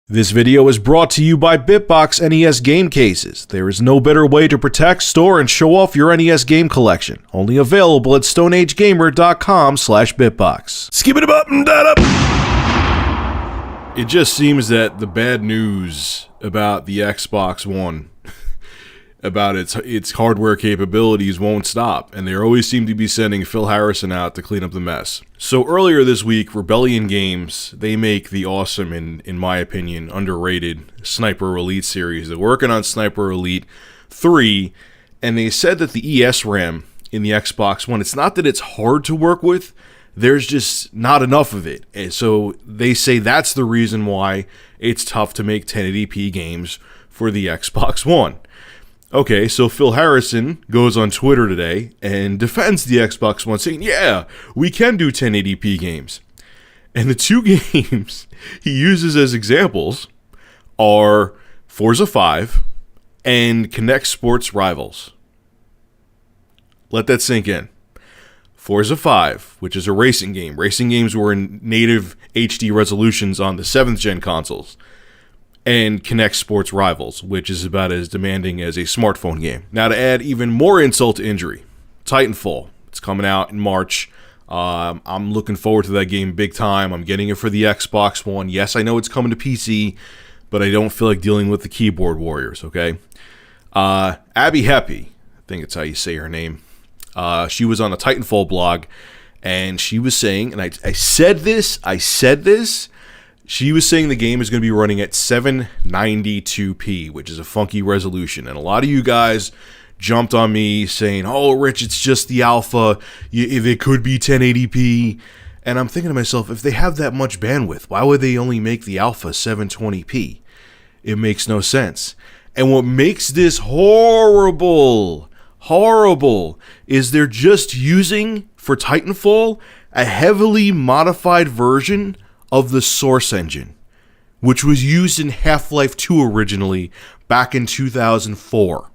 This video is brought to you by Bitbox NES game cases. There is no better way to protect, store, and show off your NES game collection. Only available at StoneAgeGamer.com/Bitbox. Skip it up and that up. It just seems that the bad news about the Xbox One, about its hardware capabilities, won't stop, and they always seem to be sending Phil Harrison out to clean up the mess. So earlier this week, Rebellion Games, they make the awesome and, in my opinion, underrated Sniper Elite series. They're working on Sniper Elite 3, and they said that the ESRAM in the Xbox One, it's not that it's hard to work with, there's just not enough of it. And so they say that's the reason why it's tough to make 1080p games for the Xbox One. Okay, so Phil Harrison goes on Twitter today and defends the Xbox One, saying, yeah, we can do 1080p games. And the two games he uses as examples are Forza 5 and Kinect Sports Rivals. Let that sink in. Forza 5, which is a racing game. Racing games were in native HD resolutions on the 7th gen consoles. And Kinect Sports Rivals, which is about as demanding as a smartphone game. Now, to add even more insult to injury, Titanfall. It's coming out in March. I'm looking forward to that game big time. I'm getting it for the Xbox One. Yes, I know it's coming to PC, but I don't feel like dealing with the keyboard warriors, okay? Abby Heppy, I think it's how you say her name. She was on a Titanfall blog, and she was saying, and I said this, she was saying the game is going to be running at 792p, which is a funky resolution. And a lot of you guys jumped on me saying, oh, Rich, it's just the alpha. It could be 1080p. And I'm thinking to myself, if they have that much bandwidth, why would they only make the alpha 720p? It makes no sense. And what makes this horrible, is they're just using, for Titanfall, a heavily modified version of the Source engine, which was used in Half-Life 2 originally back in 2004.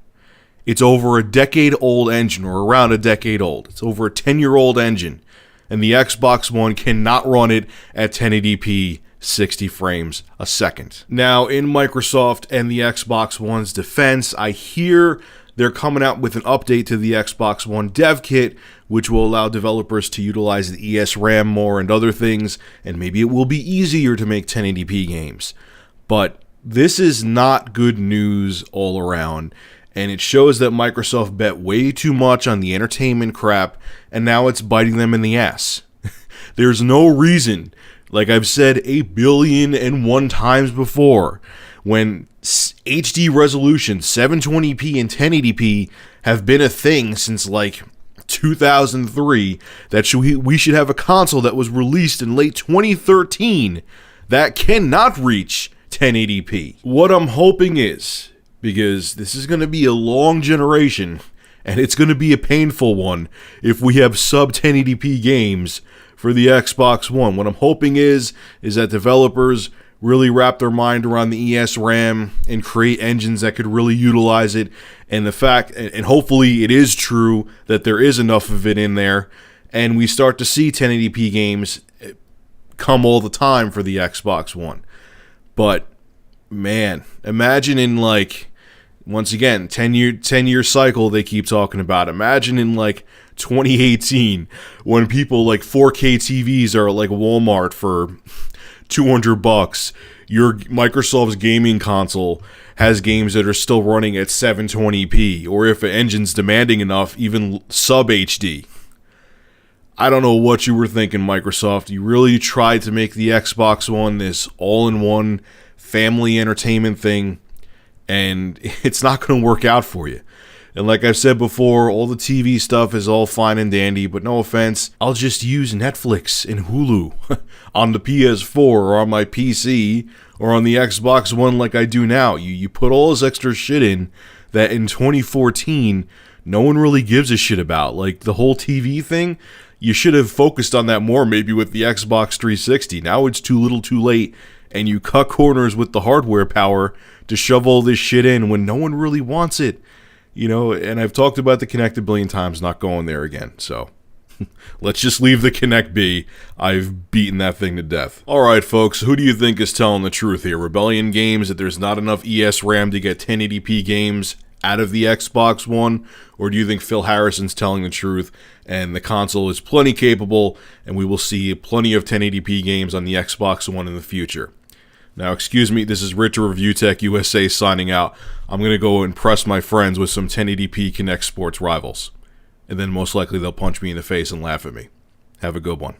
It's over a decade-old engine, or around a decade old. It's over a 10-year-old engine, and the Xbox One cannot run it at 1080p 60 frames a second. Now, in Microsoft and the Xbox One's defense, I hear they're coming out with an update to the Xbox One dev kit, which will allow developers to utilize the ESRAM more and other things, and maybe it will be easier to make 1080p games. But this is not good news all around, and it shows that Microsoft bet way too much on the entertainment crap, and now it's biting them in the ass. There's no reason, like I've said 1,000,000,001 times before, when HD resolution, 720p and 1080p have been a thing since like 2003, that we should have a console that was released in late 2013 that cannot reach 1080p. What I'm hoping is, because this is going to be a long generation, and it's going to be a painful one if we have sub 1080p games for the Xbox One, what I'm hoping is that developers really wrap their mind around the ESRAM and create engines that could really utilize it, and the fact, and hopefully it is true that there is enough of it in there, and we start to see 1080p games come all the time for the Xbox One. But man, imagine in like, once again, 10-year cycle they keep talking about. Imagine in like 2018 when people like 4K TVs are like Walmart for $200. Your Microsoft's gaming console has games that are still running at 720p, or if an engine's demanding enough, even sub HD. I don't know what you were thinking, Microsoft. You really tried to make the Xbox One this all-in-one family entertainment thing, and it's not going to work out for you. And like I've said before, all the TV stuff is all fine and dandy, but no offense, I'll just use Netflix and Hulu on the PS4 or on my PC or on the Xbox One like I do now. You put all this extra shit in that in 2014, no one really gives a shit about. Like the whole TV thing, you should have focused on that more maybe with the Xbox 360. Now it's too little too late, and you cut corners with the hardware power to shove all this shit in when no one really wants it. You know, and I've talked about the Kinect a billion times, not going there again, so Let's just leave the Kinect be. I've beaten that thing to death. Alright folks, who do you think is telling the truth here? Rebellion Games, that there's not enough ES RAM to get 1080p games out of the Xbox One? Or do you think Phil Harrison's telling the truth and the console is plenty capable and we will see plenty of 1080p games on the Xbox One in the future? Now, excuse me, this is Rich of Review Tech USA signing out. I'm going to go impress my friends with some 1080p Kinect Sports rivals. And then most likely they'll punch me in the face and laugh at me. Have a good one.